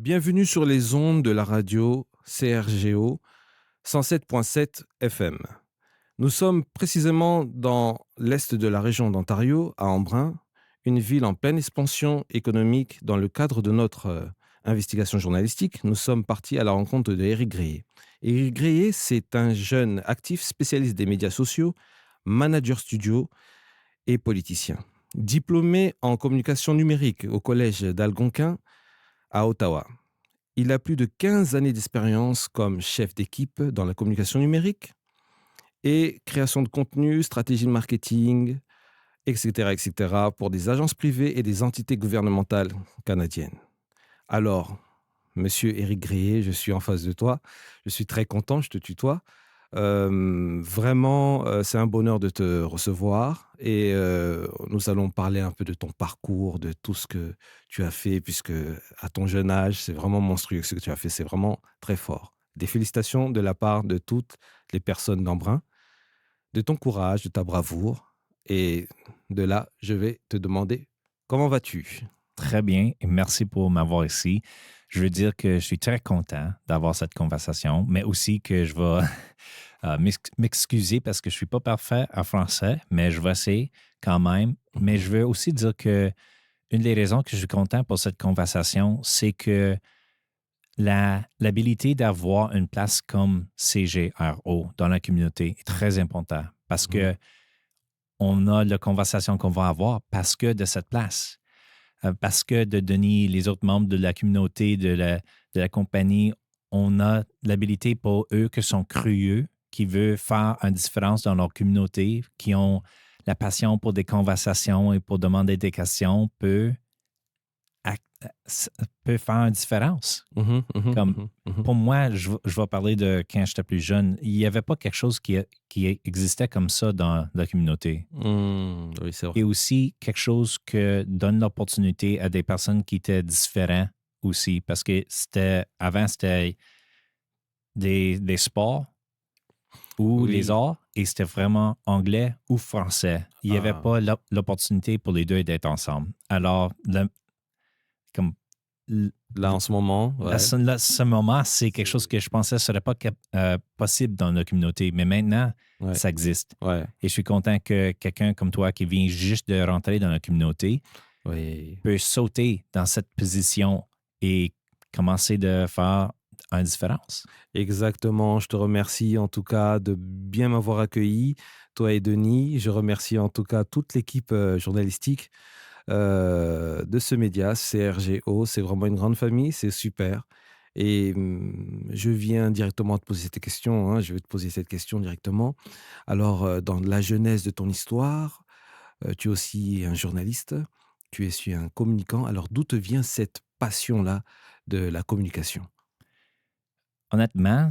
Bienvenue sur les ondes de la radio CRGO 107.7 FM. Nous sommes précisément dans l'est de la région d'Ontario, à Embrun, une ville en pleine expansion économique. Dans le cadre de notre investigation journalistique, nous sommes partis à la rencontre de Éric Gréé. Éric Gréé, c'est un jeune actif spécialiste des médias sociaux, manager studio et politicien. Diplômé en communication numérique au collège d'Algonquin à Ottawa. Il a plus de 15 années d'expérience comme chef d'équipe dans la communication numérique et création de contenu, stratégie de marketing, etc., etc., pour des agences privées et des entités gouvernementales canadiennes. Alors, monsieur Éric Gréé, je suis en face de toi. Je suis très content, je te tutoie. Vraiment, c'est un bonheur de te recevoir et nous allons parler un peu de ton parcours, de tout ce que tu as fait, puisque à ton jeune âge, c'est vraiment monstrueux ce que tu as fait, c'est vraiment très fort. Des félicitations de la part de toutes les personnes d'Embrun, de ton courage, de ta bravoure. Et de là, je vais te demander, comment vas-tu? Très bien et merci pour m'avoir ici. Je veux dire que je suis très content d'avoir cette conversation, mais aussi que je vais m'excuser parce que je ne suis pas parfait en français, mais je vais essayer quand même. Mais je veux aussi dire que une des raisons que je suis content pour cette conversation, c'est que l'habilité d'avoir une place comme CGRO dans la communauté est très importante parce Mhm. que on a la conversation qu'on va avoir parce que de cette place. Parce que de donner les autres membres de la communauté, de la compagnie, on a l'habilité pour eux qui sont curieux, qui veulent faire une différence dans leur communauté, qui ont la passion pour des conversations et pour demander des questions, peut faire une différence. Mhm, mhm, Comme mhm, mhm. pour moi, je vais parler de quand j'étais plus jeune, il n'y avait pas quelque chose qui existait comme ça dans la communauté. Oui, c'est vrai. Et aussi quelque chose que donne l'opportunité à des personnes qui étaient différentes aussi, parce que avant, c'était des sports ou les Oui. arts, et c'était vraiment anglais ou français. Il n'y avait Ah. pas l'opportunité pour les deux d'être ensemble. Alors, comme l- Là, en ce moment, ouais. ce moment, c'est quelque chose C'est que je pensais ne serait pas possible dans la communauté, mais maintenant, ouais, ça existe. ouais, Et je suis content que quelqu'un comme toi qui vient juste de rentrer dans la communauté oui, peut sauter dans cette position et commencer de faire une différence. exactement. Je te remercie en tout cas de bien m'avoir accueilli, toi et Denis. Je remercie en tout cas toute l'équipe, journalistique, de ce média, CRGO. C'est vraiment une grande famille, c'est super et je viens directement te poser tes questions, hein. Je vais te poser cette question directement. Alors, dans la genèse de ton histoire, tu es aussi un journaliste, tu es aussi un communicant. Alors d'où te vient cette passion-là de la communication? Honnêtement,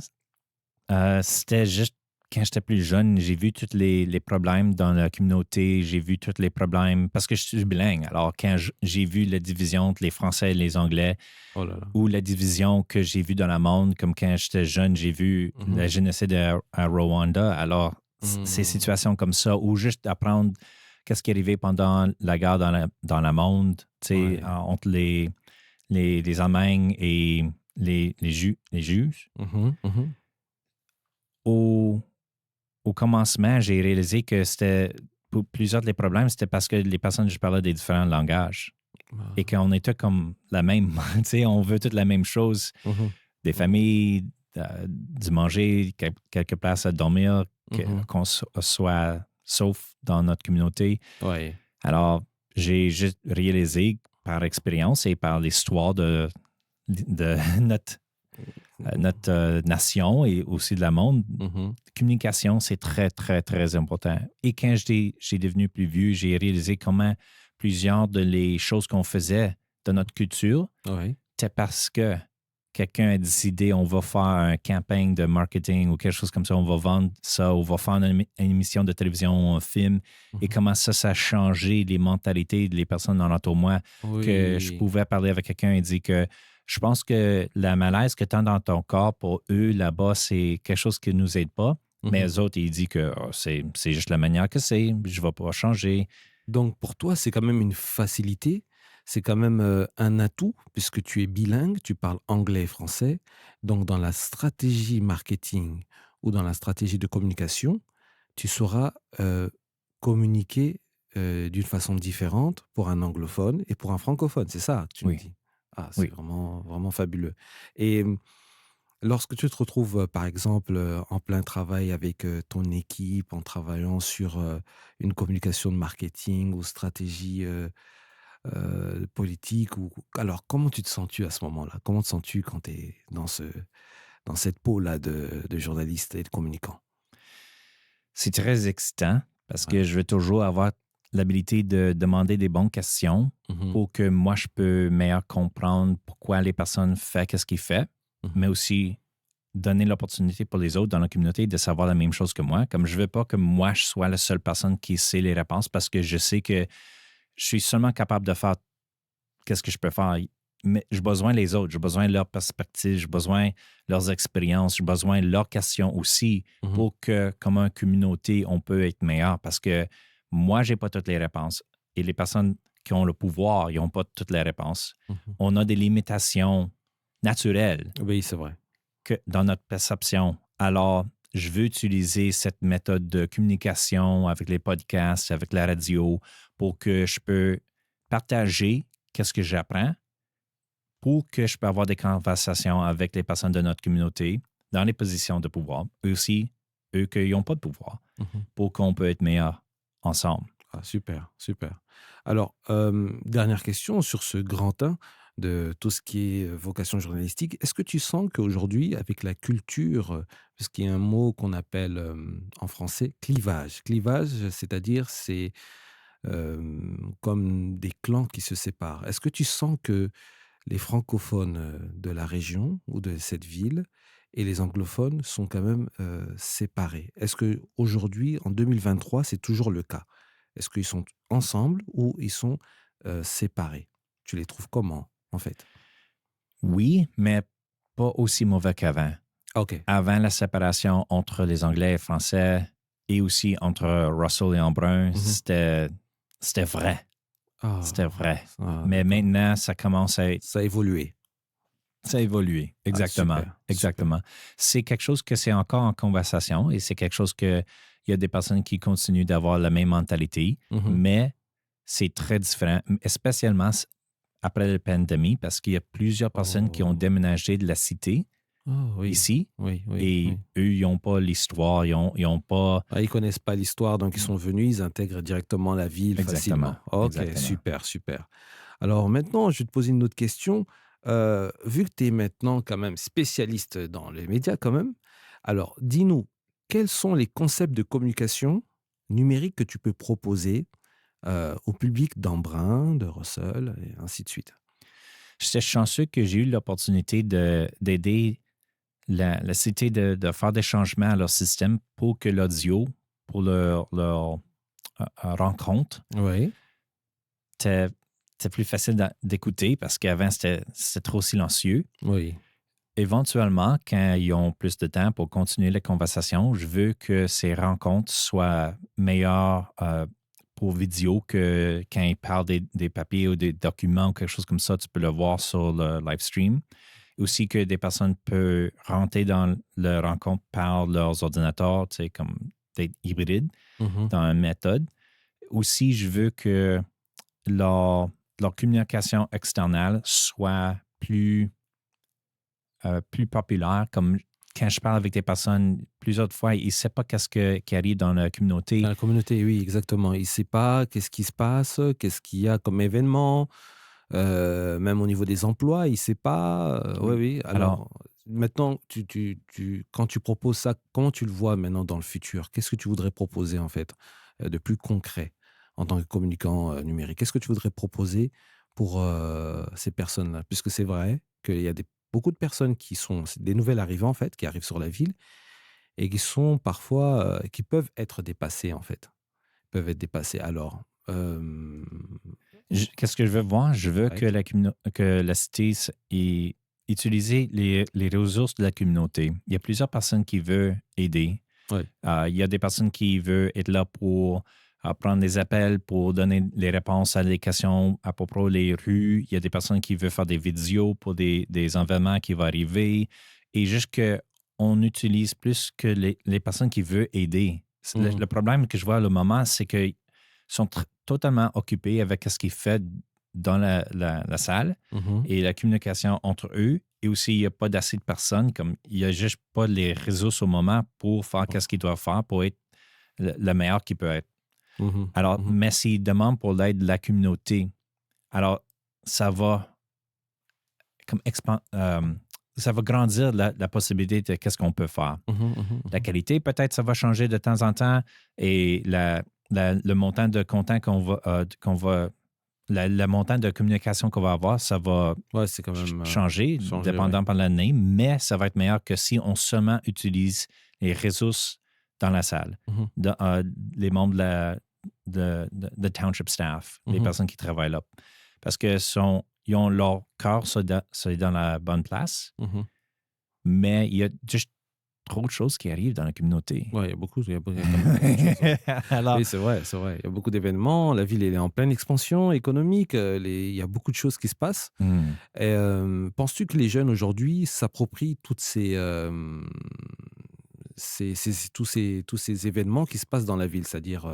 c'était juste quand j'étais plus jeune, j'ai vu tous les problèmes dans la communauté, j'ai vu tous les problèmes parce que je suis bilingue. Alors, quand j'ai vu la division entre les Français et les Anglais, Oh là là. ou la division que j'ai vue dans le monde, comme quand j'étais jeune, j'ai vu Mmh. la génocide à Rwanda. Alors, ces Mmh. situations comme ça, ou juste apprendre qu'est-ce qui est arrivé pendant la guerre dans le monde, tu sais, Ouais. entre les Allemands et les Juifs. Mmh. Mmh. Au, au commencement, j'ai réalisé que c'était, pour plusieurs des problèmes, c'était parce que les personnes, je parlais des différents langages et Ah. qu'on était comme la même, tu sais, on veut toutes la même chose. Mmh. Des Mmh. familles, du manger, quelques places à dormir, Mmh. qu'on soit sauf dans notre communauté. Ouais. Alors, j'ai juste réalisé par expérience et par l'histoire de notre nation et aussi de la monde, Mmh. communication, c'est très, très, très important. Et quand j'ai devenu plus vieux, j'ai réalisé comment plusieurs de les choses qu'on faisait dans notre culture, Ouais. c'est parce que quelqu'un a décidé on va faire un campagne de marketing ou quelque chose comme ça, on va vendre ça, on va faire une émission de télévision, un film, et Mmh. comment ça a changé les mentalités des personnes autour de moi, que je Oui. pouvais parler avec quelqu'un et dire que je pense que la malaise que tu as dans ton corps, pour eux, là-bas, c'est quelque chose qui ne nous aide pas. Mais Mmh. eux autres, ils disent que oh, c'est juste la manière que c'est, je ne vais pas changer. Donc pour toi, c'est quand même une facilité, c'est quand même un atout puisque tu es bilingue, tu parles anglais et français. Donc, dans la stratégie marketing ou dans la stratégie de communication, tu sauras communiquer d'une façon différente pour un anglophone et pour un francophone. C'est ça que tu me Oui, dis? Ah, c'est oui. vraiment, vraiment fabuleux. Et lorsque tu te retrouves, par exemple, en plein travail avec, ton équipe, en travaillant sur, une communication de marketing ou stratégie, politique ou alors comment tu te sens-tu à ce moment-là? Comment te sens-tu quand tu es dans cette peau-là de journaliste et de communicant? C'est très excitant parce Ouais. que je veux toujours avoir l'habilité de demander des bonnes questions Mmh. pour que moi, je peux meilleur comprendre pourquoi les personnes font ce qu'ils font, mais Mmh. aussi donner l'opportunité pour les autres dans la communauté de savoir la même chose que moi. Comme je ne veux pas que moi, je sois la seule personne qui sait les réponses parce que je sais que je suis seulement capable de faire qu'est-ce que je peux faire. Mais j'ai besoin des autres, j'ai besoin de leur perspective, j'ai besoin de leurs expériences, j'ai besoin de leurs questions aussi Mmh. pour que, comme une communauté, on peut être meilleur parce que moi, je n'ai pas toutes les réponses et les personnes qui ont le pouvoir, ils n'ont pas toutes les réponses. Mmh. On a des limitations naturelles Oui, c'est vrai. que dans notre perception. Alors, je veux utiliser cette méthode de communication avec les podcasts, avec la radio, pour que je peux partager qu'est-ce que j'apprends, pour que je peux avoir des conversations avec les personnes de notre communauté dans les positions de pouvoir, eux aussi, eux qui n'ont pas de pouvoir, Mmh. pour qu'on peut être meilleurs ensemble. Ah super, super. Alors, dernière question sur ce grand 1 de tout ce qui est, vocation journalistique. Est-ce que tu sens qu'aujourd'hui, avec la culture, parce qu'il y a un mot qu'on appelle, en français clivage. Clivage, c'est-à-dire c'est, comme des clans qui se séparent. Est-ce que tu sens que les francophones, de la région ou de cette ville et les anglophones sont quand même, séparés? Est-ce qu'aujourd'hui, en 2023, c'est toujours le cas? Est-ce qu'ils sont ensemble ou ils sont, séparés? Tu les trouves comment, en fait? Oui, mais pas aussi mauvais qu'avant. OK. Avant la séparation entre les Anglais et les Français et aussi entre Russell et Embrun, Mmh. c'était vrai. C'était Ah, vrai. ah Mais d'accord. maintenant, ça commence à être, Ça a évolué. ça a évolué. Ah Exactement. super, super. Exactement. C'est quelque chose que c'est encore en conversation et c'est quelque chose que il y a des personnes qui continuent d'avoir la même mentalité, Mmh. mais c'est très différent, spécialement après la pandémie, parce qu'il y a plusieurs personnes qui ont Oh. déménagé de la cité Oh oui. ici Oui, oui, et oui. eux, ils n'ont pas l'histoire, ils ont pas. Ah, ils connaissent pas l'histoire, donc ils sont venus, ils intègrent directement la ville Exactement. facilement. OK, Exactement. super, super. Alors maintenant, je vais te poser une autre question. Vu que tu es maintenant quand même spécialiste dans les médias quand même, alors dis-nous, quels sont les concepts de communication numérique que tu peux proposer, au public d'Embrun, de Russell et ainsi de suite? J'étais chanceux que j'ai eu l'opportunité d'aider la cité de faire des changements à leur système pour que l'audio, pour leur rencontre, Oui, était, était plus facile d'écouter parce qu'avant, c'était trop silencieux. oui. Éventuellement, quand ils ont plus de temps pour continuer la conversation, je veux que ces rencontres soient meilleures pour vidéo que quand ils parlent des papiers ou des documents ou quelque chose comme ça, tu peux le voir sur le live stream. Aussi que des personnes peuvent rentrer dans la rencontre par leurs ordinateurs, tu sais, comme d'être hybride Mmh. dans une méthode. Aussi, je veux que leur, leur communication externale soit plus populaire. Comme quand je parle avec des personnes, plusieurs fois, ils ne savent pas qui arrive dans la communauté. Dans la communauté, oui, exactement. Il ne sait pas qu'est-ce qui se passe, qu'est-ce qu'il y a comme événement. Même au niveau des emplois, il ne sait pas, oui, Oui. oui. Alors, Alors maintenant, quand tu proposes ça, comment tu le vois maintenant dans le futur? Qu'est-ce que tu voudrais proposer en fait, de plus concret en tant que communicant, numérique? Qu'est-ce que tu voudrais proposer pour, ces personnes-là? Puisque c'est vrai qu'il y a beaucoup de personnes qui sont c'est des nouvelles arrivants en fait, qui arrivent sur la ville et qui sont parfois, qui peuvent être dépassés en fait, peuvent être dépassés. Alors, qu'est-ce que je veux voir? Je veux ouais, que la cité utiliser les ressources de la communauté. Il y a plusieurs personnes qui veulent aider. ouais. Il y a des personnes qui veulent être là pour à prendre des appels pour donner les réponses à des questions à propos des rues. Il y a des personnes qui veulent faire des vidéos pour des événements qui vont arriver. Et juste qu'on utilise plus que les personnes qui veulent aider. Mhm. Le problème que je vois à le moment, c'est qu'ils sont totalement occupés avec ce qu'ils font dans la salle Mhm. et la communication entre eux. Et aussi, il n'y a pas d'assez de personnes, comme il n'y a juste pas les réseaux au moment pour faire ce qu'ils doivent faire pour être le meilleur qu'ils peuvent être. Mhm. Alors, Mhm. mais s'ils demandent pour l'aide de la communauté, alors ça va comme ça va grandir la possibilité de qu'est-ce qu'on peut faire. Mhm. Mhm. La Mhm. qualité, peut-être, ça va changer de temps en temps et le montant de content le montant de communication qu'on va avoir, ça va Ouais, c'est quand même changer, changer, ouais. dépendant par l'année, mais ça va être meilleur que si on seulement utilise les ressources dans la salle, Mhm. les membres de township staff, les Mhm. personnes qui travaillent là. Parce que ils ont leur cœur c'est dans la bonne place, Mhm. mais il y a juste trop de choses qui arrivent dans la communauté. Ouais, il y a quand même beaucoup de choses, ouais. Alors, Oui, c'est vrai, c'est vrai. Il y a beaucoup d'événements. La ville, elle est en pleine expansion économique. Il y a beaucoup de choses qui se passent. hmm, Et, penses-tu que les jeunes aujourd'hui s'approprient toutes tous ces événements qui se passent dans la ville, c'est-à-dire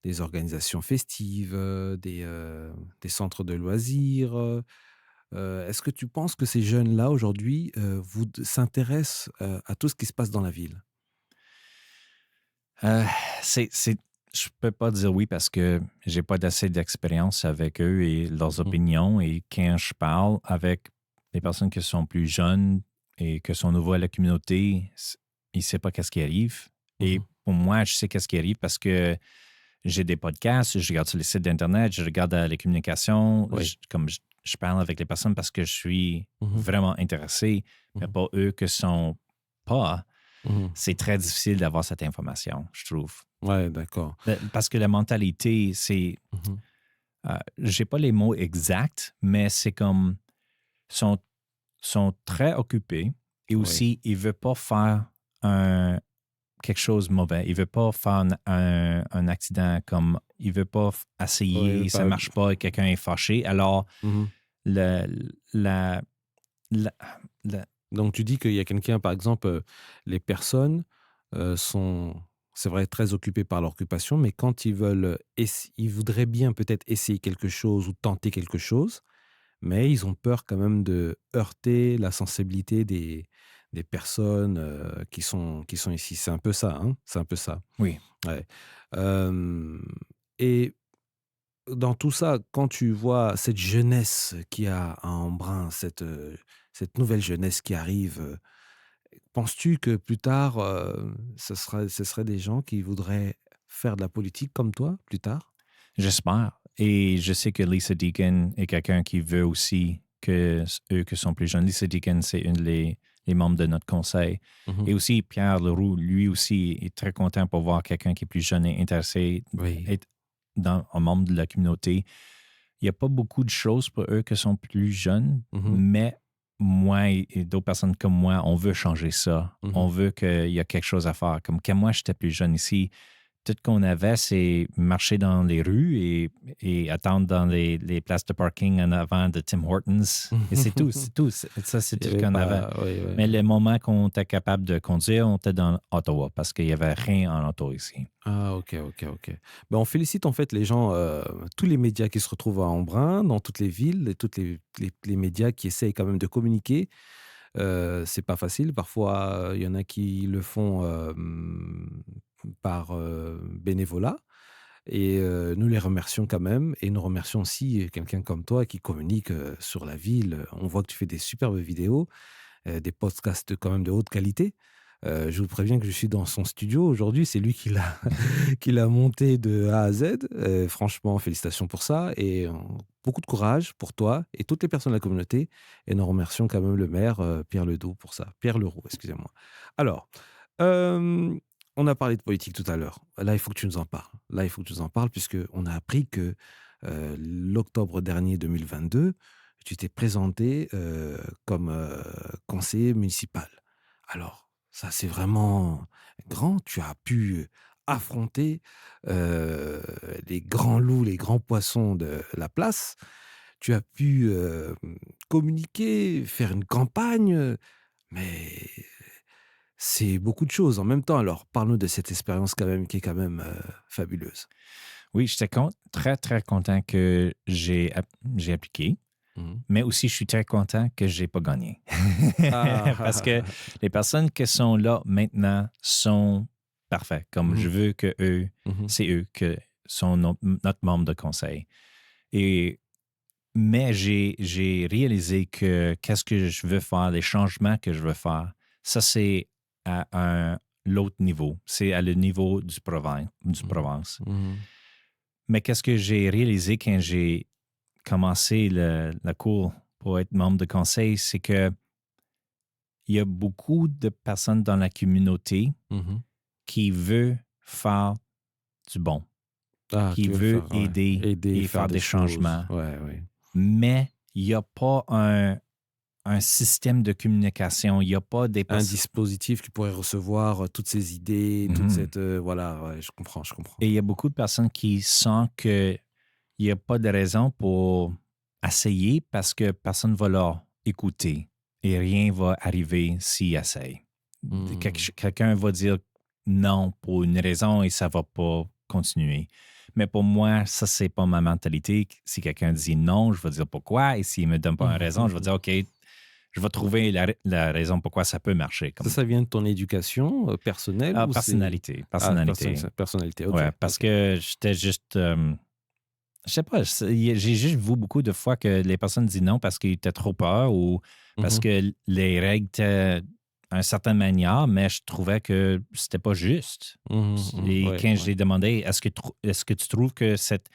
des organisations festives, des centres de loisirs. Est-ce que tu penses que ces jeunes-là aujourd'hui s'intéressent à tout ce qui se passe dans la ville? euh, je peux pas dire oui parce que j'ai pas assez d'expérience avec eux et leurs Mhm, opinions. Et quand je parle avec les personnes qui sont plus jeunes et qui sont nouveaux à la communauté, ils ne savent pas qu'est-ce qui arrive. Et mhm. pour moi, je sais qu'est-ce qui arrive parce que j'ai des podcasts, je regarde sur les sites d'Internet, je regarde les communications, Oui. je parle avec les personnes parce que je suis Mhm, vraiment intéressé, mais mhm, pas eux que sont pas. mhm. C'est très difficile d'avoir cette information, je trouve. Ouais, d'accord. Parce que la mentalité, c'est. Mhm. J'ai pas les mots exacts, mais c'est comme. Sont, sont très occupés et Oui. aussi, ils ne veulent pas faire quelque chose de mauvais. Ils ne veulent pas faire un accident comme. Ils ne veulent pas Oui, essayer, ça ne pas. marche pas et quelqu'un est fâché. Alors, Mhm. le, la, la, la- Donc tu dis qu'il y a quelqu'un, par exemple, les personnes sont, c'est vrai, très occupées par leur occupation, mais quand ils veulent, ils voudraient bien peut-être essayer quelque chose ou tenter quelque chose, mais ils ont peur quand même de heurter la sensibilité des personnes qui sont ici. C'est un peu ça, hein? C'est un peu ça. oui. Ouais. Hem, et dans tout ça, quand tu vois cette jeunesse qu'il y a à Embrun, cette nouvelle jeunesse qui arrive, penses-tu que plus tard, ce serait des gens qui voudraient faire de la politique comme toi, plus tard? J'espère. Et je sais que Lisa Deacon est quelqu'un qui veut aussi que eux qui sont plus jeunes. Lisa Deacon, c'est une les membres de notre conseil. Mmh. Et aussi Pierre Leroux, lui aussi, est très content pour voir quelqu'un qui est plus jeune et intéressé Oui. être un membre de la communauté. Il n'y a pas beaucoup de choses pour eux qui sont plus jeunes, Mmh. mais moi et d'autres personnes comme moi, on veut changer ça. On Mmh. veut qu'il y ait quelque chose à faire. Comme quand moi, j'étais plus jeune ici, tout ce qu'on avait, c'est marcher dans les rues et attendre dans les places de parking en avant de Tim Hortons. Et c'est tout, c'est tout. Ça, c'est Il y tout ce avait qu'on avait. pas, oui, oui, Mais oui. le moment qu'on était capable de conduire, on était dans Ottawa parce qu'il n'y avait rien en auto ici. Ah, OK, OK, OK. Ben, on félicite en fait les gens, tous les médias qui se retrouvent à Embrun, dans toutes les villes et toutes les médias qui essayent quand même de communiquer. C'est pas facile. Parfois, il y en a qui le font, par, bénévolat et nous les remercions quand même et nous remercions aussi quelqu'un comme toi qui communique, sur la ville. On voit que tu fais des superbes vidéos, des podcasts quand même de haute qualité. Je vous préviens que je suis dans son studio aujourd'hui. C'est lui qui l'a qui l'a monté de A à Z. Franchement, félicitations pour ça et beaucoup de courage pour toi et toutes les personnes de la communauté et nous remercions quand même le maire, Pierre Ledoux pour ça. Pierre Leroux, excusez-moi. Alors, hem, on a parlé de politique tout à l'heure. Là, il faut que tu nous en parles. Là, il faut que tu nous en parles puisqu'on a appris que, l'octobre dernier 2022, tu t'es présenté, comme, conseiller municipal. Alors, ça, c'est vraiment grand. Tu as pu affronter les grands loups, les grands poissons de la place. Tu as pu communiquer, faire une campagne, mais c'est beaucoup de choses en même temps. Alors, parle-nous de cette expérience quand même qui est quand même fabuleuse. Oui, j'étais très, très content que j'ai appliqué, Mhm. mais aussi je suis très content que j'ai pas gagné. Parce que Ah, les personnes qui sont là maintenant sont parfaits. Comme je mhm, veux que eux, mhm, c'est eux que sont notre membre de conseil. Et, mais j'ai réalisé que qu'est-ce que je veux faire, les changements que je veux faire, ça c'est à l'autre niveau. C'est à le niveau du mhm, Provence. mhm, Mais qu'est-ce que j'ai réalisé quand j'ai commencé la cour pour être membre de conseil, c'est que il y a beaucoup de personnes dans la communauté mhm. qui veulent faire du bon, Ah, qui qui veulent veulent faire, ouais, aider aider, et faire faire des des choses. changements, Ouais, ouais. mais il n'y a pas un système de communication, il n'y a pas des Un personnes. dispositif qui pourrait recevoir toutes ces idées, toute cette, voilà, ouais, je comprends, je comprends. Et il y a beaucoup de personnes qui sentent qu'il n'y a pas de raison pour essayer parce que personne ne va leur écouter et rien va arriver s'ils essayent. Mmh. Quelqu'un va dire non pour une raison et ça ne va pas continuer. Mais pour moi, ça, c'est pas ma mentalité. Si quelqu'un dit non, je vais dire pourquoi. Et s'il ne me donne pas une raison, je vais dire OK, je vais trouver la raison pourquoi ça peut marcher. Ça vient de ton éducation, personnelle ou c'est Personnalité. ah, Personnalité. personnalité, OK, Ouais, parce OK. que j'étais juste. Je sais pas, j'ai juste vu beaucoup de fois que les personnes disent non parce qu'ils étaient trop peur ou parce Mmh. que les règles étaient d'une certaine manière, mais je trouvais que c'était pas juste. Mmh mh. Et Ouais, quand ouais. j'ai demandé est-ce que tu trouves que cette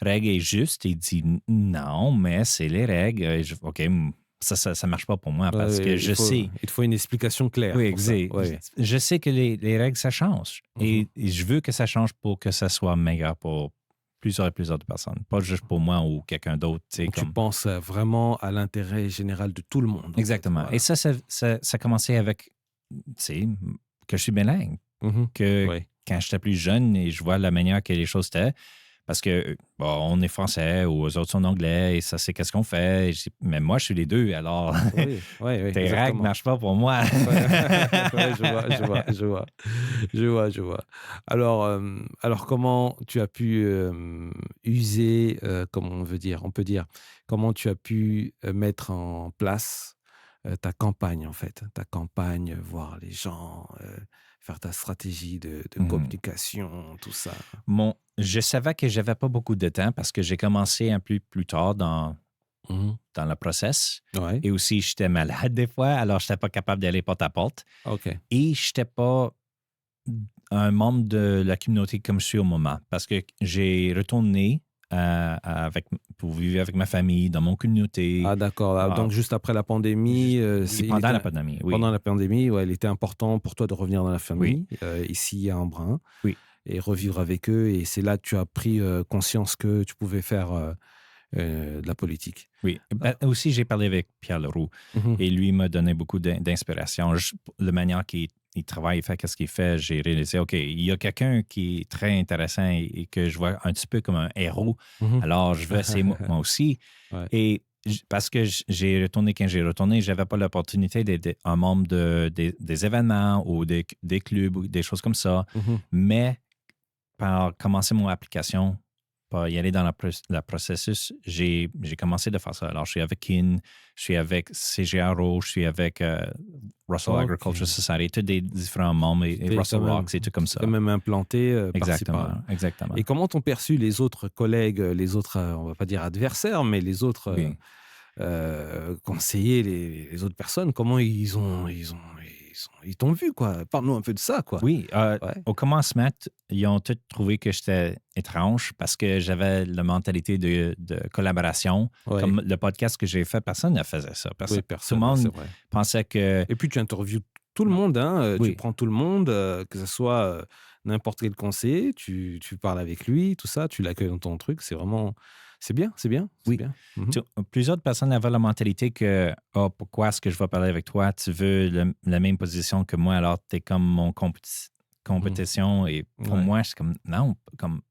règle est juste, il dit non, mais c'est les règles. Et OK, ça marche pas pour moi Ouais, parce que ouais, je sais. il te faut une explication claire Oui, pour ça. exact. Ouais. Je sais que les règles, ça change. Mmh. Et je veux que ça change pour que ça soit meilleur pour plusieurs et plusieurs de personnes. Pas juste pour moi ou quelqu'un d'autre. Tu sais, Donc tu comme. penses, vraiment à l'intérêt général de tout le monde, en fait, Exactement. Et voilà. ça a commencé avec, tu sais, que je suis bilingue. Mmh. Que Ouais. quand j'étais plus jeune et je vois la manière que les choses étaient, parce que, bon, on est français ou eux autres sont anglais et ça, c'est qu'est-ce qu'on fait. Et mais moi, je suis les deux. Alors, Oui, ouais, ouais, tes règles ne exactement. marchent pas pour moi. Ouais, ouais, je vois, je vois, je vois. Je vois, je vois. Alors, alors comment tu as pu, user, comment on veut dire? On peut dire, comment tu as pu, mettre en place, ta campagne, en fait? Ta campagne, voir les gens, faire ta stratégie de Mhm. communication, tout ça. Je savais que j'avais pas beaucoup de temps parce que j'ai commencé un peu plus tard Mmh. dans le process. Ouais, Et aussi, j'étais malade des fois, alors je n'étais pas capable d'aller porte à porte. OK. Et je n'étais pas un membre de la communauté comme je suis au moment parce que j'ai retourné pour vivre avec ma famille, dans mon communauté. Ah d'accord, ah Ah, donc juste après la pandémie, oui, c'est pendant la pandémie, pendant oui. la pandémie, ouais, il était important pour toi de revenir dans la Oui, famille, ici à Embrun. oui. Et revivre avec eux et c'est là que tu as pris, conscience que tu pouvais faire, de la politique. Oui. Ah. Aussi, j'ai parlé avec Pierre Leroux Mmh. et lui m'a donné beaucoup d'inspiration. La manière qu'il travaille, il fait qu'est-ce qu'il fait, j'ai réalisé, OK, il y a quelqu'un qui est très intéressant et que je vois un petit peu comme un héros. Mmh. Alors, je vais essayer moi aussi. Ouais. Et parce que j'ai retourné quand j'ai retourné, je n'avais pas l'opportunité d'être un membre des événements ou des clubs ou des choses comme ça. Mmh. Mais par commencer mon application, par y aller dans la processus, j'ai commencé de faire ça. Alors, je suis avec KIN, je suis avec CGRO, je suis avec Russell Agriculture OK. Society, tous des différents membres et Russell Rocks et tout comme Tu quand ça. même implanté, par-ci par-là. Exactement, exactement. Et comment t'ont perçu les autres collègues, les autres, on va pas dire adversaires, mais les autres, Oui. conseillers, les autres personnes? Comment ils t'ont vu, quoi? Parle-nous un peu de ça, quoi. Oui, Ouais. au commencement, ils ont tous trouvé que j'étais étrange parce que j'avais la mentalité de collaboration. Ouais. Comme le podcast que j'ai fait, personne ne faisait ça. Oui, Tout le personne, ouais, c'est monde vrai. pensait que. Et puis tu interviewes tout le monde, hein, tu Oui, prends tout le monde, que ce soit, n'importe quel conseiller, tu parles avec lui, tout ça, tu l'accueilles dans ton truc, c'est vraiment c'est bien, c'est bien, c'est oui. bien. Mmh. Plusieurs personnes avaient la mentalité que pourquoi est-ce que je vais parler avec toi? Tu veux la même position que moi, alors tu es comme mon compétition. Et pour moi, c'est comme, non, comme...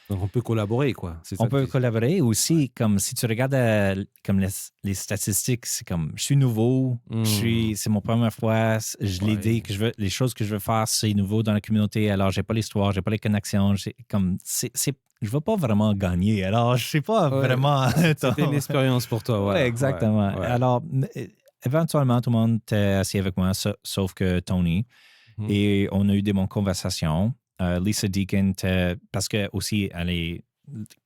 Donc, on peut collaborer, quoi. C'est ça On peut collaborer aussi, comme si tu regardes comme les statistiques, c'est comme, je suis nouveau, c'est mon première fois, l'idée que je veux, les choses que je veux faire, c'est nouveau dans la communauté, alors j'ai pas l'histoire, j'ai pas les connexions, je veux pas vraiment gagner, alors je sais pas vraiment... C'était une expérience pour toi, voilà. Oui, exactement. Ouais. Alors, éventuellement, tout le monde était assis avec moi, sauf que Tony, et on a eu des bonnes conversations. Lisa Deacon, parce que aussi, elle est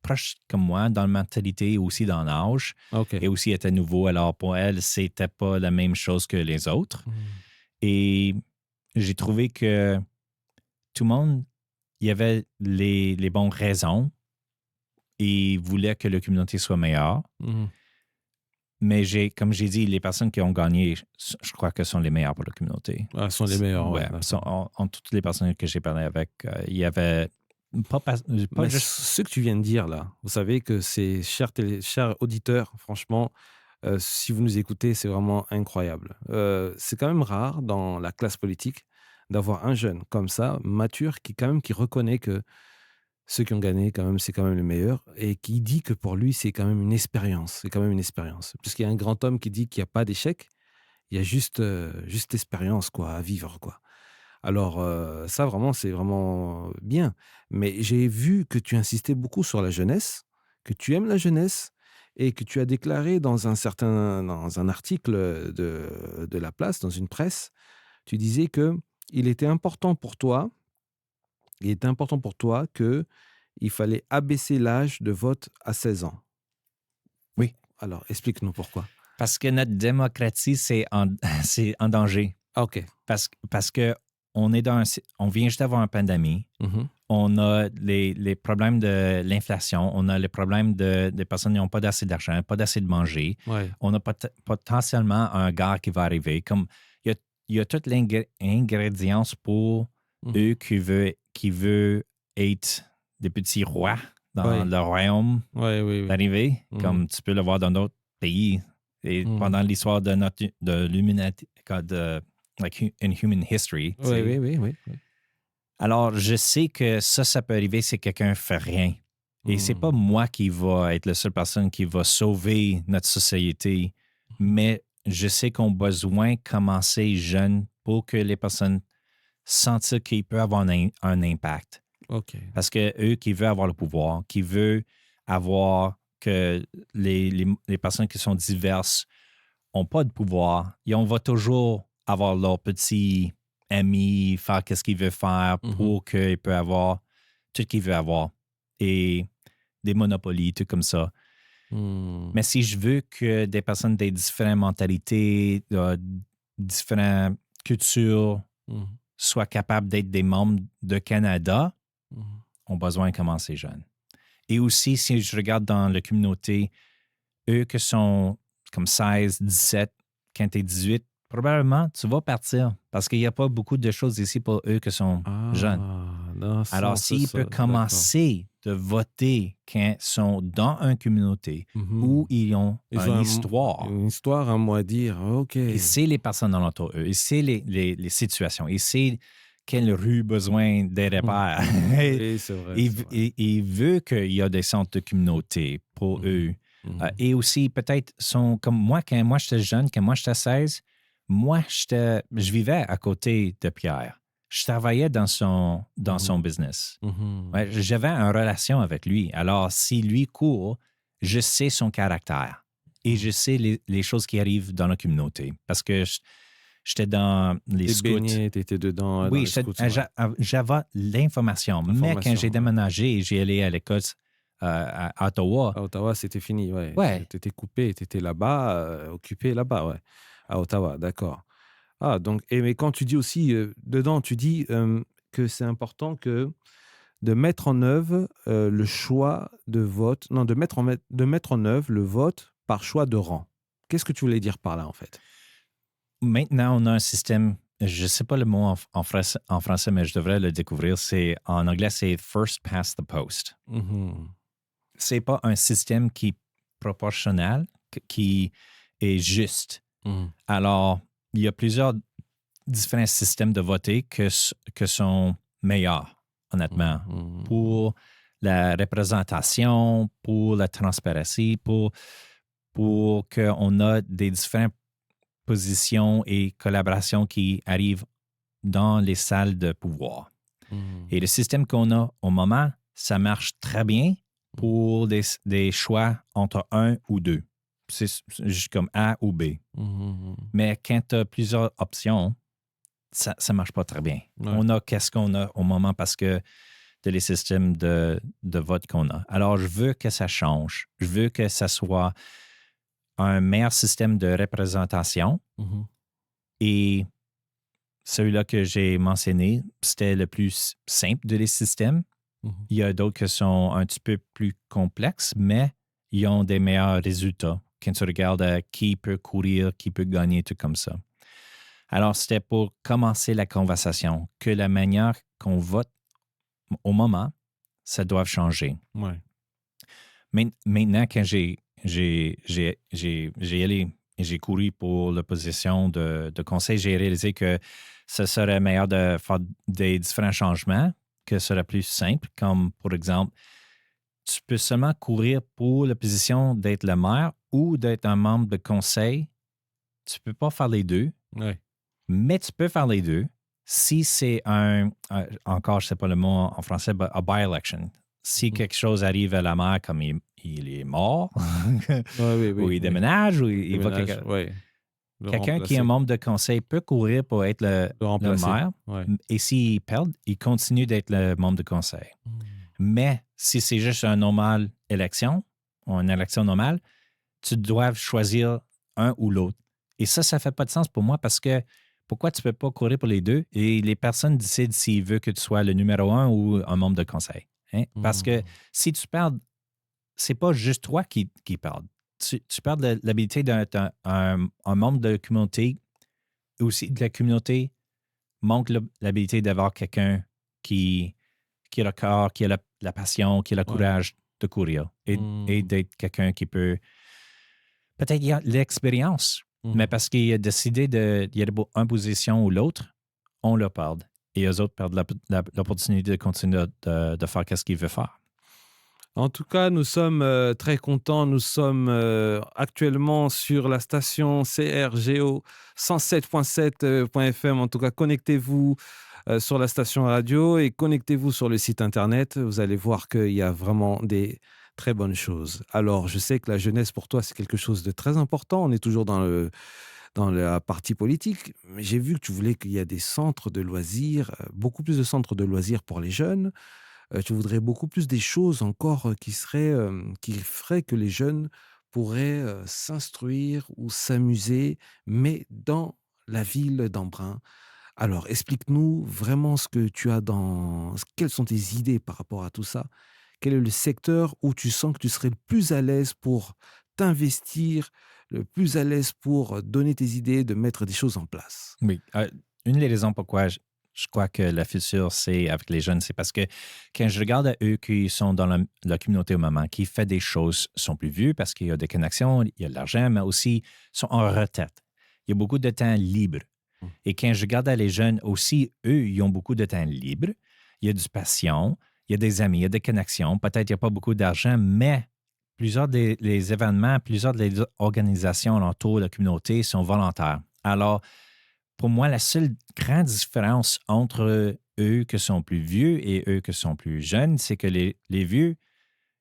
proche comme moi dans la mentalité et aussi dans l'âge. Et aussi, elle était nouveau. Alors, pour elle, c'était pas la même chose que les autres. Et j'ai trouvé que tout le monde, il y avait les bonnes raisons et voulait que la communauté soit meilleure. Mais comme j'ai dit, les personnes qui ont gagné, je crois que sont les meilleures pour la communauté. Ah, sont les meilleures, oui. En toutes les personnes que j'ai parlé avec, il y avait pas juste... Ce que tu viens de dire là, vous savez que c'est, chers auditeurs, franchement, si vous nous écoutez, c'est vraiment incroyable. C'est quand même rare dans la classe politique d'avoir un jeune comme ça, mature, qui reconnaît que ceux qui ont gagné, quand même, c'est quand même le meilleur, et qui dit que pour lui, c'est quand même une expérience. C'est quand même une expérience. Puisqu'il y a un grand homme qui dit qu'il n'y a pas d'échec, il y a juste expérience, quoi, à vivre, quoi. Alors, ça, vraiment, c'est vraiment bien. Mais j'ai vu que tu insistais beaucoup sur la jeunesse, que tu aimes la jeunesse, et que tu as déclaré dans un article de La Place, dans une presse, tu disais que il était important pour toi qu'il fallait abaisser l'âge de vote à 16 ans. Oui. Alors, explique-nous pourquoi. Parce que notre démocratie, c'est en danger. OK. Parce que on vient juste d'avoir une pandémie. On a les problèmes de l'inflation. On a les problèmes des personnes qui n'ont pas assez d'argent, pas assez de manger. Ouais. On a potentiellement un gars qui va arriver. Comme il y a toute l'ingrédience pour eux qui veut être des petits rois dans le royaume d'arriver, comme tu peux le voir dans d'autres pays. Et pendant l'histoire de l'humanité, like in human history. Oui. Alors, je sais que ça peut arriver si quelqu'un ne fait rien. Et c'est pas moi qui va être la seule personne qui va sauver notre société, mais je sais qu'on a besoin de commencer jeune pour que les personnes sentent qu'ils peuvent avoir un impact. Okay. Parce que eux qui veulent avoir le pouvoir, qui veulent avoir que les personnes qui sont diverses n'ont pas de pouvoir, et on va toujours avoir leur petit ami, faire ce qu'il veut faire pour qu'il peut avoir tout ce qu'il veut avoir. Et des monopolies, tout comme ça. Mais si je veux que des personnes de différentes mentalités, différentes cultures soient capables d'être des membres de Canada, ont besoin de commencer jeunes. Et aussi, si je regarde dans la communauté, eux qui sont comme 16, 17, quand tu es 18, probablement, tu vas partir parce qu'il n'y a pas beaucoup de choses ici pour eux qui sont jeunes. Non, alors, s'ils peuvent commencer de voter quand ils sont dans une communauté où ils ont une histoire. Une histoire, un mot à dire. OK. Et c'est les personnes autour d'eux. Et c'est les situations. Et c'est quelle rue besoin des repères. Oui, c'est vrai. Il veut qu'il y ait des centres de communauté pour eux. Et aussi, peut-être, sont comme moi, quand moi j'étais jeune, quand moi j'étais 16, moi, je vivais à côté de Pierre. Je travaillais dans son business. Ouais, j'avais une relation avec lui. Alors, si lui court, je sais son caractère et je sais les choses qui arrivent dans la communauté. Parce que j'étais dans les scouts. Tu étais dedans. Oui, j'avais l'information. Mais quand j'ai déménagé et j'ai allé à l'école à Ottawa. À Ottawa, c'était fini, ouais. Tu étais coupé, tu étais là-bas, occupé là-bas, ouais. À Ottawa, d'accord. Ah, donc, mais quand tu dis aussi, dedans, tu dis que c'est important de mettre en œuvre le choix de vote, non, de mettre en œuvre le vote par choix de rang. Qu'est-ce que tu voulais dire par là, en fait? Maintenant, on a un système, je ne sais pas le mot en français, mais je devrais le découvrir. En anglais, c'est First Past the Post. Ce n'est pas un système qui est proportionnel, qui est juste. Alors, il y a plusieurs différents systèmes de voter que sont meilleur, honnêtement, Mhm. pour la représentation, pour la transparency, pour qu'on a des différentes positions et collaborations qui arrivent dans les salles de pouvoir. Mhm. Et le système qu'on a au moment, ça marche très bien pour des choix entre un ou deux. C'est juste comme A ou B. Mhm. Mais quand tu as plusieurs options, ça ne marche pas très bien. Ouais. On a qu'est-ce qu'on a au moment parce que de les systèmes de vote qu'on a. Alors, je veux que ça change. Je veux que ça soit un meilleur système de représentation. Mhm. Et celui-là que j'ai mentionné, c'était le plus simple de les systèmes. Mhm. Il y a d'autres qui sont un petit peu plus complexes, mais ils ont des meilleurs résultats quand tu regardes qui peut courir, qui peut gagner, tout comme ça. Alors, c'était pour commencer la conversation que la manière qu'on vote au moment, ça doit changer. Ouais. Maintenant, quand j'ai allé et j'ai couru pour la position de conseil, j'ai réalisé que ce serait meilleur de faire des différents changements, que ce serait plus simple, comme par exemple, tu peux seulement courir pour la position d'être le maire ou d'être un membre de conseil. Tu ne peux pas faire les deux, Ouais. mais tu peux faire les deux si c'est encore, je ne sais pas le mot en français, but a by-election. Si Mhm. quelque chose arrive à la maire comme il est mort, Ouais, oui, ou oui, il oui. déménage, ou il va Déménage, ouais. Le quelqu'un qui est un remplacer. membre de conseil peut courir pour être Le le remplacer. maire, Ouais. et s'il perd, il continue d'être le membre de conseil. Mhm. Mais si c'est juste une normale élection, ou une élection normale, tu dois choisir un ou l'autre. Et ça ne fait pas de sens pour moi parce que pourquoi tu ne peux pas courir pour les deux et les personnes décident s'ils veulent que tu sois le numéro un ou un membre de conseil. Hein? Parce que Mhm. si tu perds, c'est pas juste toi qui perds. Tu perds l'habilité d'un un membre de la communauté, aussi de la communauté manque l'habilité d'avoir quelqu'un qui a le corps, qui a la passion, qui a le Ouais. courage de courir et Mhm. d'être quelqu'un qui peut. Peut-être il y a l'expérience, mais Mhm. parce qu'il a décidé d'y aller pour une position ou l'autre, on le perd. Et eux autres perdent l'opportunité de continuer de faire ce qu'ils veulent faire. En tout cas, nous sommes très contents. Nous sommes actuellement sur la station CRGO 107.7 FM. En tout cas, connectez-vous sur la station radio et connectez-vous sur le site internet. Vous allez voir qu'il y a vraiment des très bonnes choses. Alors, je sais que la jeunesse, pour toi, c'est quelque chose de très important. On est toujours dans la partie politique. Mais j'ai vu que tu voulais qu'il y ait des centres de loisirs, beaucoup plus de centres de loisirs pour les jeunes. Tu voudrais beaucoup plus des choses encore, qui feraient que les jeunes pourraient, s'instruire ou s'amuser, mais dans la ville d'Embrun. Alors explique-nous vraiment ce que tu as quelles sont tes idées par rapport à tout ça? Quel est le secteur où tu sens que tu serais le plus à l'aise pour t'investir, le plus à l'aise pour donner tes idées, de mettre des choses en place? Oui. Une des raisons pourquoi je crois que la future, c'est avec les jeunes, c'est parce que quand je regarde à eux qui sont dans la communauté au moment, qui fait des choses, sont plus vieux parce qu'il y a des connexions, il y a de l'argent, mais aussi sont en retraite. Il y a beaucoup de temps libre. Mmh. Et quand je regarde à les jeunes aussi, eux, ils ont beaucoup de temps libre. Il y a du passion, il y a des amis, il y a des connexions. Peut-être qu'il n'y a pas beaucoup d'argent, mais plusieurs des les événements, plusieurs des organisations autour de la communauté sont volontaires. Alors, pour moi, la seule grande différence entre eux qui sont plus vieux et eux qui sont plus jeunes, c'est que les vieux,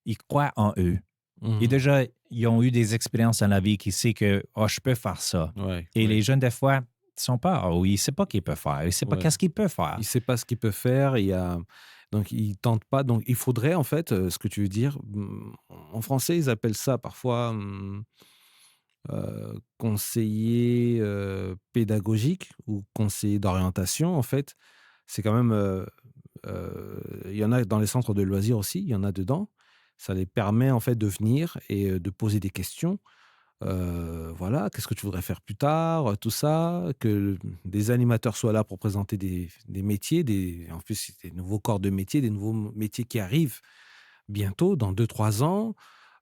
ils croient en eux. Et Mmh. déjà, ils ont eu des expériences dans la vie qui sait que oh, je peux faire ça. Ouais, Et ouais, les jeunes, des fois, sont pas, ou ils ne savent pas qu'il peut faire. Ils ne savent pas ouais. qu'est-ce qu'il peut faire. Il sait pas ce qu'il peut faire, donc il tente pas. Donc il faudrait en fait, ce que tu veux dire, en français, ils appellent ça parfois, conseiller, pédagogique ou conseiller d'orientation en fait. C'est quand même, il y en a dans les centres de loisirs aussi, il y en a dedans. Ça les permet en fait de venir et de poser des questions. Voilà, qu'est-ce que tu voudrais faire plus tard? Tout ça, que des animateurs soient là pour présenter des métiers, en plus, c'est des nouveaux corps de métiers, des nouveaux métiers qui arrivent bientôt, dans 2 3 ans.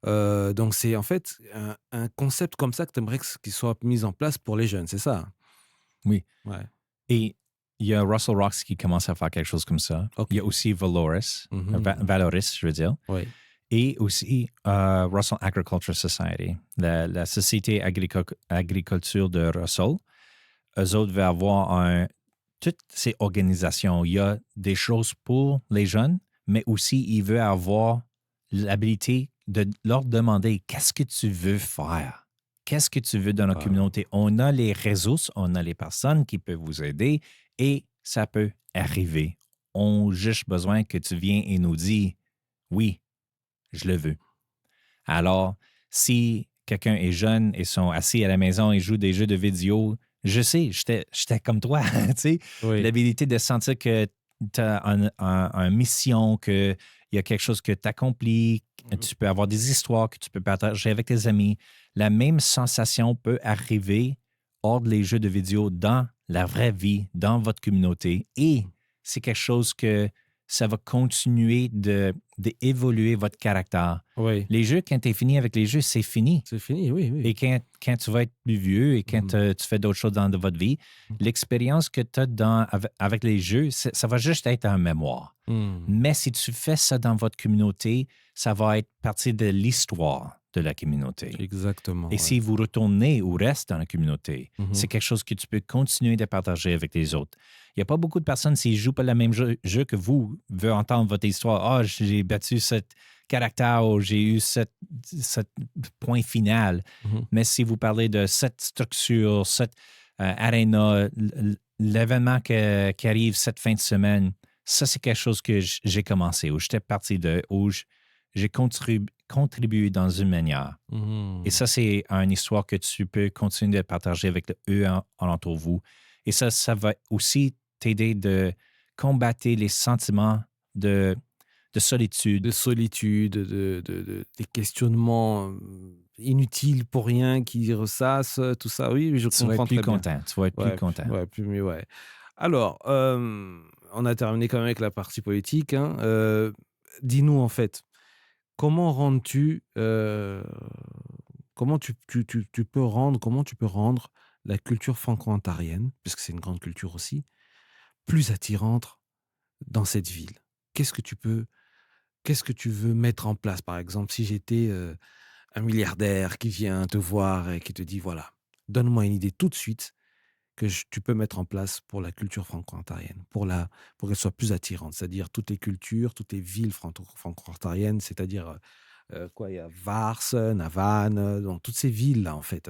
Donc c'est en fait un concept comme ça que tu aimerais qu'il soit mis en place pour les jeunes, c'est ça? Oui. Ouais. Et il y a Russell Rocks qui commence à faire quelque chose comme ça. OK. Il y a aussi Valoris, Mhm. Valoris, je veux dire. Oui. Et aussi Russell Agriculture Society, la Société agriculture de Russell. Eux autres vont avoir toutes ces organisations. Il y a des choses pour les jeunes, mais aussi il veut avoir l'habilité de leur demander qu'est-ce que tu veux faire? Qu'est-ce que tu veux dans notre Wow. communauté? On a les ressources, on a les personnes qui peuvent vous aider et ça peut arriver. On a juste besoin que tu viennes et nous dis oui, je le veux. Alors, si quelqu'un est jeune et sont assis à la maison et jouent des jeux de vidéo, je sais, j'étais comme toi, tu sais, Oui. l'habilité de sentir que tu as une mission, qu'il y a quelque chose que tu accomplis, tu peux avoir des histoires que tu peux partager avec tes amis. La même sensation peut arriver hors des jeux de vidéo dans la vraie vie, dans votre communauté. Et c'est quelque chose que ça va continuer d'évoluer votre caractère. Oui. Les jeux, quand tu es fini avec les jeux, c'est fini. C'est fini, oui, oui. Et quand tu vas être plus vieux et quand tu fais d'autres choses dans votre vie, l'expérience que tu as avec les jeux, ça va juste être un mémoire. Mais si tu fais ça dans votre communauté, ça va être partie de l'histoire de la communauté. Exactement. Et ouais. si vous retournez ou restez dans la communauté, Mhm. c'est quelque chose que tu peux continuer de partager avec les autres. Il n'y a pas beaucoup de personnes, s'ils ne jouent pas le même jeu que vous, veulent entendre votre histoire. Ah, j'ai battu ce caractère ou j'ai eu ce point final. Mhm. Mais si vous parlez de cette structure, cette arena, l'événement qui arrive cette fin de semaine, ça, c'est quelque chose que j'ai commencé, où j'étais parti de, où j'ai contribué dans une manière. Mhm. Et ça, c'est une histoire que tu peux continuer de partager avec eux en entour de vous. Et ça va aussi t'aider de combattre les sentiments de solitude. De solitude, des questionnements inutiles pour rien qui ressassent, tout ça. Oui, je Tu vas comprends être plus très bien. content. Tu vas être Ouais, plus content. ouais, plus mieux, ouais. Alors, on a terminé quand même avec la partie politique, hein. Dis-nous, en fait, comment rends-tu, comment tu peux rendre la culture franco-ontarienne, puisque c'est une grande culture aussi, plus attirante dans cette ville? Qu'est-ce que tu peux Qu'est-ce que tu veux mettre en place? Par exemple, si j'étais, un milliardaire qui vient te voir et qui te dit: «Voilà, donne-moi une idée tout de suite que tu peux mettre en place pour la culture franco-ontarienne, pour qu'elle soit plus attirante». C'est-à-dire toutes les cultures, toutes les villes franco-ontariennes, c'est-à-dire, quoi? Il y a Vars, Navanne, donc toutes ces villes-là, en fait,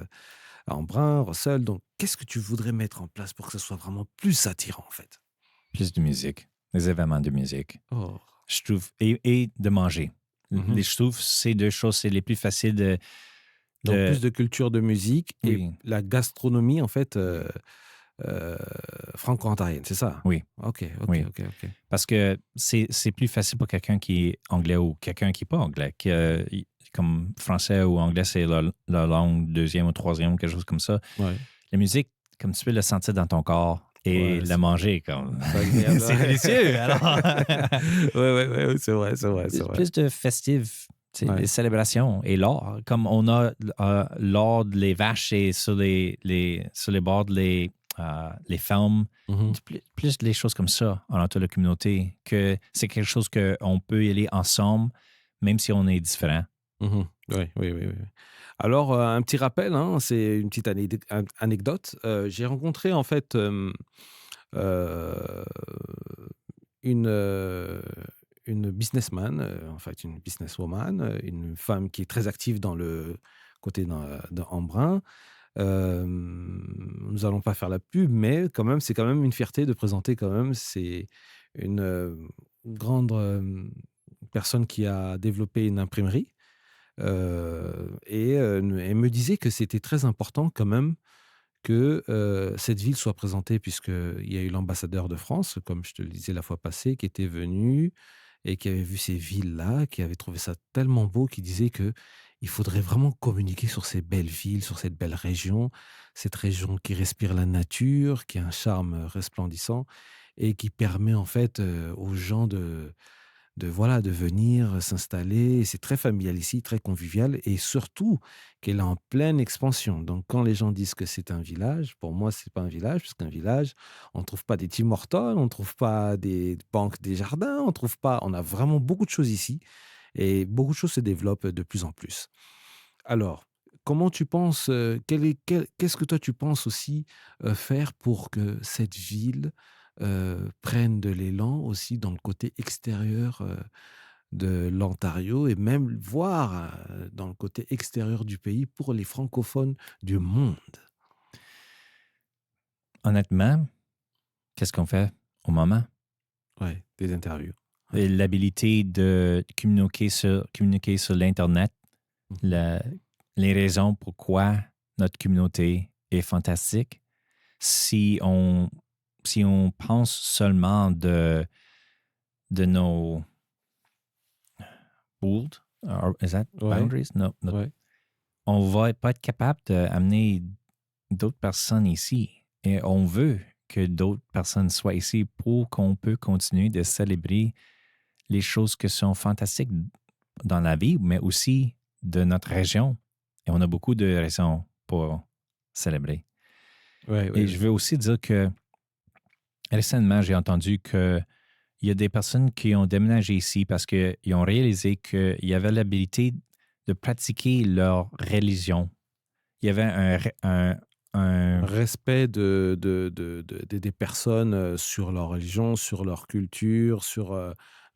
Embrun, Rossel. Donc qu'est-ce que tu voudrais mettre en place pour que ce soit vraiment plus attirant, en fait? Plus de musique. Des événements de musique. Oh. Je trouve. Et de manger. Mmh. Je trouve que ces deux choses, c'est les plus faciles Donc plus de culture de musique et Oui. la gastronomie, en fait, franco-ontarienne, c'est ça? Oui. OK, Oui. OK, OK, OK. Parce que c'est plus facile pour quelqu'un qui est anglais ou quelqu'un qui n'est pas anglais. Comme français ou anglais, c'est la langue deuxième ou troisième ou quelque chose comme ça. Ouais. La musique, comme tu peux le sentir dans ton corps et Ouais, la manger, comme c'est agréable, c'est ouais. délicieux. Alors, Ouais, c'est vrai, c'est vrai, c'est vrai. plus de festives, Ouais. des célébrations et l'art. Comme on a l'art des vaches et sur les bords les fermes. Mmh. Plus les choses comme ça en entour de la communauté, que c'est quelque chose qu'on peut y aller ensemble, même si on est différent. Mmh. Oui, oui, oui, oui. Alors, un petit rappel, hein, c'est une petite anecdote. J'ai rencontré en fait, heu, une, heu, une businessman, en fait une businesswoman, une femme qui est très active dans le côté dans Embrun. Nous allons pas faire la pub, mais quand même, c'est quand même une fierté de présenter quand même. C'est une, grande, personne qui a développé une imprimerie, et elle me disait que c'était très important quand même que, cette ville soit présentée puisqu'il y a eu l'ambassadeur de France, comme je te le disais la fois passée, qui était venu et qui avait vu ces villes-là, qui avait trouvé ça tellement beau, qu'il disait que il faudrait vraiment communiquer sur ces belles villes, sur cette belle région, cette région qui respire la nature, qui a un charme resplendissant et qui permet en fait, aux gens de venir s'installer. C'est très familial ici, très convivial et surtout qu'elle est en pleine expansion. Donc, quand les gens disent que c'est un village, pour moi, c'est pas un village, puisqu'un village, on ne trouve pas des Tim Hortons, on ne trouve pas des banques des jardins, on trouve pas. On a vraiment beaucoup de choses ici et beaucoup de choses se développent de plus en plus. Alors, comment tu penses, qu'est-ce que toi tu penses aussi faire pour que cette ville prenne de l'élan aussi dans le côté extérieur de l'Ontario et même voir dans le côté extérieur du pays pour les francophones du monde? Honnêtement, qu'est-ce qu'on fait au moment? Ouais, des interviews. Ouais. Et l'habilité de communiquer sur l'Internet, Mhm. la- les raisons pourquoi notre communauté est fantastique. Si on, si on pense seulement de nos rules, is that Ouais, boundaries? No, ouais. on va pas être capable d'amener d'autres personnes ici. Et on veut que d'autres personnes soient ici pour qu'on peut continuer de célébrer les choses qui sont fantastiques dans la vie, mais aussi de notre région. Et on a beaucoup de raisons pour célébrer. Ouais, ouais, Et je ouais. veux aussi dire que récemment, j'ai entendu qu'il y a des personnes qui ont déménagé ici parce qu'ils ont réalisé qu'il y avait l'habilité de pratiquer leur religion. Il y avait un Respect des personnes sur leur religion, sur leur culture, sur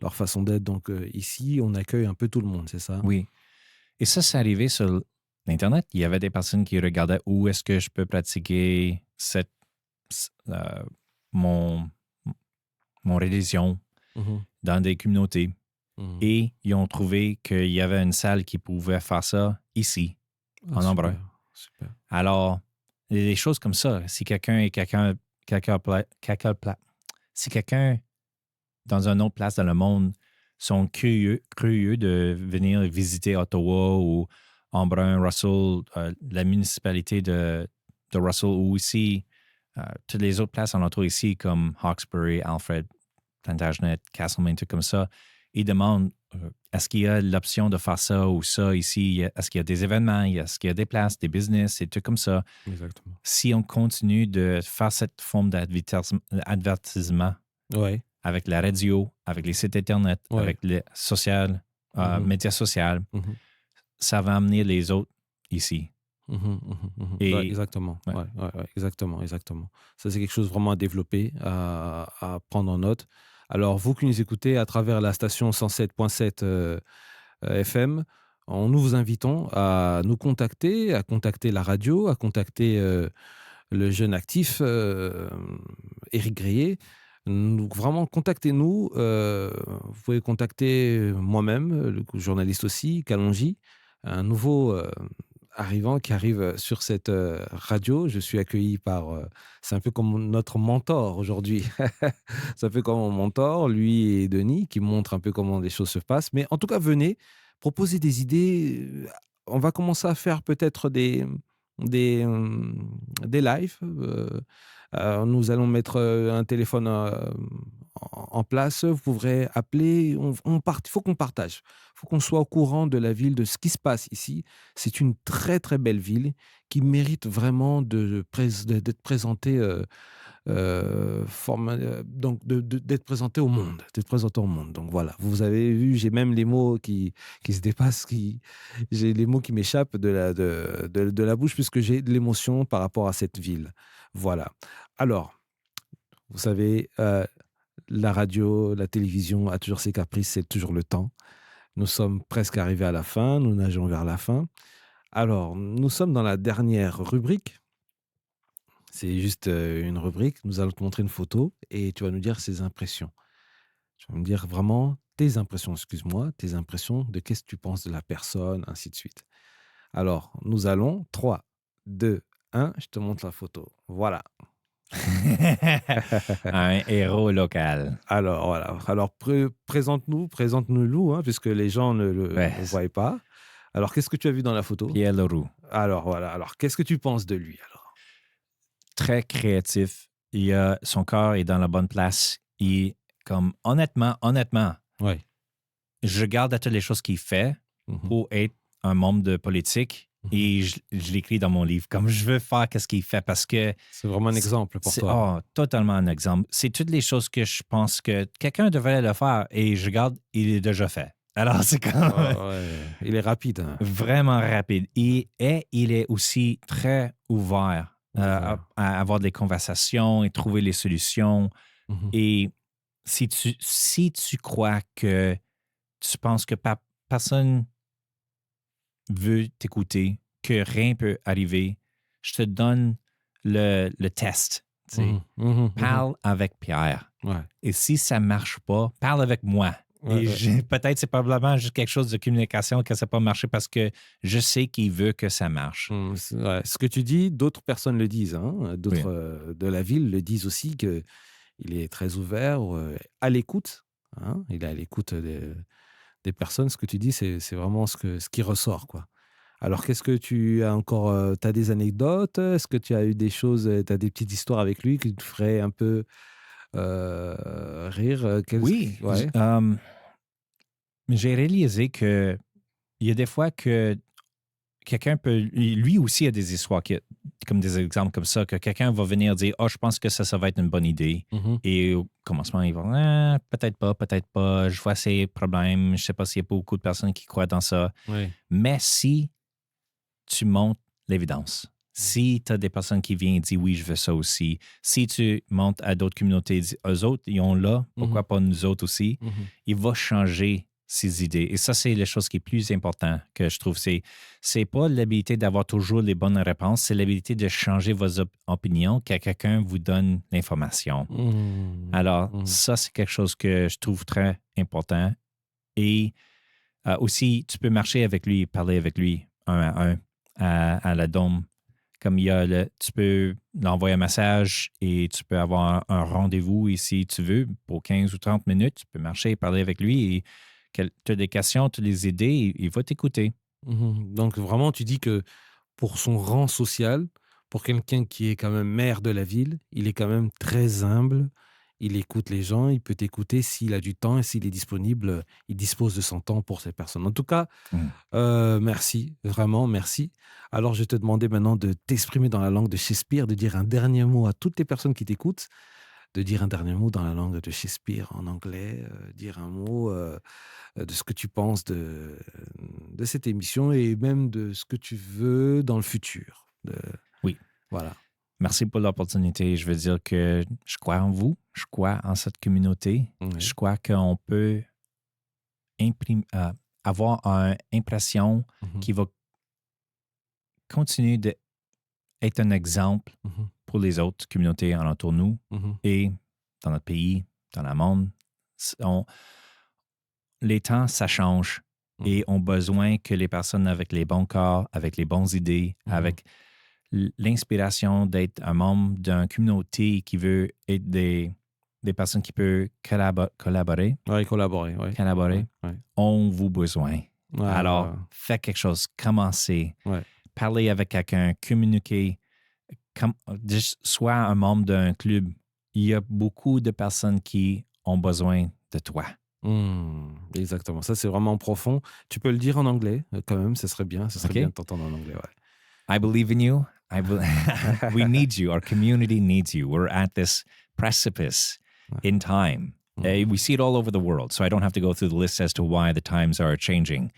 leur façon d'être. Donc ici, on accueille un peu tout le monde, c'est ça? oui. Et ça, c'est arrivé sur l'Internet. Il y avait des personnes qui regardaient où est-ce que je peux pratiquer euh, mon, mon religion Mhm, dans des communautés. mhm. Et ils ont trouvé qu'il y avait une salle qui pouvait faire ça ici, Ah, en Embrun. super, super. Alors, il y a des choses comme ça. Si quelqu'un est si quelqu'un dans une autre place dans le monde sont curieux de venir visiter Ottawa ou Embrun, Russell, la municipalité de Russell ou ici, toutes les autres places en entour ici comme Hawkesbury, Alfred, Plantagenet, Castlemaine, tout comme ça, ils demandent est-ce qu'il y a l'option de faire ça ou ça ici? Est-ce qu'il y a des événements? Est-ce qu'il y a des places, des business et tout comme ça? Exactement. Si on continue de faire cette forme d'advertisement Ouais, avec la radio, avec les sites Internet, ouais. avec les Mhm, médias sociaux, mhm, ça va amener les autres ici. mhm, mhm, mhm. Ouais, Et exactement. ouais, Ouais, ouais, ouais, exactement, exactement. Ça, c'est quelque chose vraiment à développer, à prendre en note. Alors, vous qui nous écoutez à travers la station 107.7 FM, nous vous invitons à nous contacter, à contacter la radio, à contacter le jeune actif Éric Gréé. Vraiment, contactez-nous. Vous pouvez contacter moi-même, le journaliste aussi, Kalonji, un nouveau arrivant qui arrive sur cette radio. Je suis accueilli par. C'est un peu comme notre mentor aujourd'hui. C'est un peu comme mon mentor, lui et Denis, qui montrent un peu comment les choses se passent. Mais en tout cas, venez, proposez des idées. On va commencer à faire peut-être des, des lives. Nous allons mettre un téléphone en place. Vous pourrez appeler. Il faut qu'on partage. Il faut qu'on soit au courant de la ville, de ce qui se passe ici. C'est une très, très belle ville qui mérite vraiment d'être présentée. Donc d'être présenté au monde, d'être présenté au monde. Donc voilà, vous avez vu, j'ai même les mots qui se dépassent, j'ai les mots qui m'échappent de la bouche puisque j'ai de l'émotion par rapport à cette ville. Voilà. Alors, vous savez, la radio, la télévision a toujours ses caprices, c'est toujours le temps. Nous sommes presque arrivés à la fin, nous nageons vers la fin. Alors, nous sommes dans la dernière rubrique. C'est juste une rubrique. Nous allons te montrer une photo et tu vas nous dire ses impressions. Tu vas me dire vraiment tes impressions, excuse-moi, tes impressions de qu'est-ce que tu penses de la personne, ainsi de suite. Alors, nous allons 3, 2, 1. Je te montre la photo. Voilà. un héros local. Alors, voilà. Alors, présente-nous-le, hein, puisque les gens ne le Ouais, voient pas. Alors, qu'est-ce que tu as vu dans la photo? Pierre Leroux. Alors, voilà. Alors, qu'est-ce que tu penses de lui, alors? Très créatif. Son corps est dans la bonne place. Comme honnêtement, Oui. je regarde à toutes les choses qu'il fait Mhm. pour être un membre de politique et je l'écris dans mon livre. Comme je veux faire qu'est-ce qu'il fait parce que C'est vraiment un exemple pour toi. totalement un exemple. C'est toutes les choses que je pense que quelqu'un devrait le faire et je regarde, il est déjà fait. Alors, c'est quand même Ouais. Il est rapide. Hein. vraiment rapide. Et il est aussi très ouvert à avoir des conversations et trouver les solutions. Mhm. Et si tu crois que tu penses que personne veut t'écouter, que rien peut arriver, je te donne le test. Tu sais. Parle avec Pierre. Ouais. Et si ça ne marche pas, parle avec moi. Ouais, Et peut-être c'est probablement juste quelque chose de communication que ça n'a pas marché parce que je sais qu'il veut que ça marche. Ouais. Ce que tu dis, d'autres personnes le disent. Hein. D'autres de la ville le disent aussi qu'il est très ouvert, à l'écoute. Hein. Il est à l'écoute des personnes. Ce que tu dis, c'est vraiment ce qui ressort, quoi. Alors, qu'est-ce que tu as encore? Tu as des anecdotes? Est-ce que tu as eu des choses, tu as des petites histoires avec lui qui te feraient un peu rire? Oui, Ouais. j'ai réalisé que il y a des fois que quelqu'un peut, lui aussi a des histoires, comme des exemples comme ça, que quelqu'un va venir dire, je pense que ça va être une bonne idée. Mhm. Et au commencement, il va dire, peut-être pas, je vois ces problèmes, je sais pas s'il y a beaucoup de personnes qui croient dans ça. Ouais. Mais si tu montres l'évidence, si tu as des personnes qui viennent et disent oui, je veux ça aussi, si tu montres à d'autres communautés, eux autres, ils ont là, pourquoi pas nous autres aussi, il va changer ses idées. Et ça, c'est la chose qui est plus importante que je trouve. C'est pas l'habilité d'avoir toujours les bonnes réponses, c'est l'habilité de changer vos opinions quand quelqu'un vous donne l'information. Alors, ça, c'est quelque chose que je trouve très important. Et aussi, tu peux marcher avec lui, parler avec lui un à un à la Dôme. Comme tu peux l'envoyer un message et tu peux avoir un rendez-vous ici, tu veux, pour 15 ou 30 minutes. Tu peux marcher et parler avec lui et tu as des questions, tu as des idées, il va t'écouter. Donc, vraiment, tu dis que pour son rang social, pour quelqu'un qui est quand même maire de la ville, il est quand même très humble. Il écoute les gens, il peut t'écouter s'il a du temps et s'il est disponible, il dispose de son temps pour ces personnes. En tout cas, merci, vraiment merci. Alors, je vais te demander maintenant de t'exprimer dans la langue de Shakespeare, de dire un dernier mot à toutes les personnes qui t'écoutent, de dire un dernier mot dans la langue de Shakespeare en anglais, dire un mot de ce que tu penses de cette émission et même de ce que tu veux dans le futur. Oui. Voilà. Merci pour l'opportunité. Je veux dire que je crois en vous, je crois en cette communauté. Oui. Je crois qu'on peut avoir une impression qui va continuer d'être un exemple pour les autres communautés alentour de nous et dans notre pays, dans le monde. Les temps, ça change et ont besoin que les personnes avec les bons corps, avec les bonnes idées, avec l'inspiration d'être un membre d'une communauté qui veut être des personnes qui peuvent collaborer. Oui, collaborer. Ouais. Collaborer, ont vous besoin. Ouais, alors, faites quelque chose, commencez, ouais. parlez avec quelqu'un, communiquez, sois un membre d'un club. Il y a beaucoup de personnes qui ont besoin de toi. Exactement. Ça, c'est vraiment profond. Tu peux le dire en anglais, quand même. Ce serait bien. Ce serait bien de t'entendre en anglais. Ouais. I believe in you. We need you. Our community needs you. We're at this precipice in time. We see it all over the world, so I don't have to go through the list as to why the times are changing.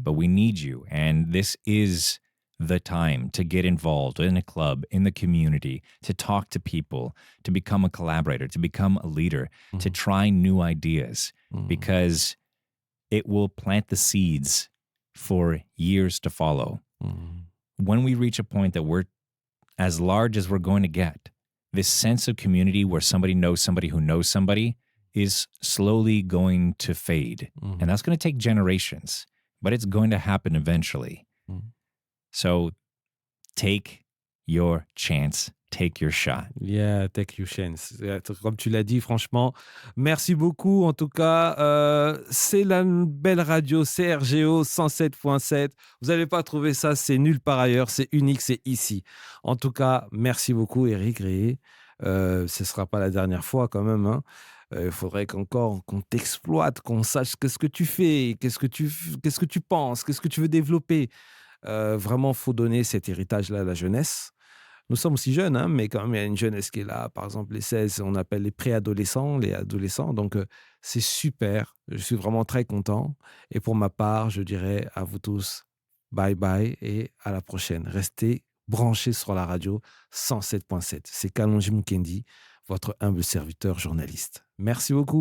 But we need you, and this is the time to get involved in a club, in the community, to talk to people, to become a collaborator, to become a leader, to try new ideas, because it will plant the seeds for years to follow. When we reach a point that we're as large as we're going to get, this sense of community where somebody knows somebody who knows somebody is slowly going to fade. And that's going to take generations, but it's going to happen eventually. So take your chance. Take your shot. Yeah, take your chance. Comme tu l'as dit, franchement, merci beaucoup. En tout cas, c'est la belle radio CRGO 107.7. Vous n'allez pas trouver ça, c'est nulle part ailleurs. C'est unique, c'est ici. En tout cas, merci beaucoup, Éric Gréé. Ce ne sera pas la dernière fois quand même. Hein. Il faudrait qu'encore qu'on t'exploite, qu'on sache qu'est-ce que tu fais, qu'est-ce que tu penses, qu'est-ce que tu veux développer. Vraiment, faut donner cet héritage-là à la jeunesse. Nous sommes aussi jeunes, hein, mais quand même, il y a une jeunesse qui est là. Par exemple, les 16, on appelle les préadolescents, les adolescents. Donc, c'est super. Je suis vraiment très content. Et pour ma part, je dirais à vous tous, bye bye et à la prochaine. Restez branchés sur la radio 107.7. C'est Kalonji Mukendi, votre humble serviteur journaliste. Merci beaucoup.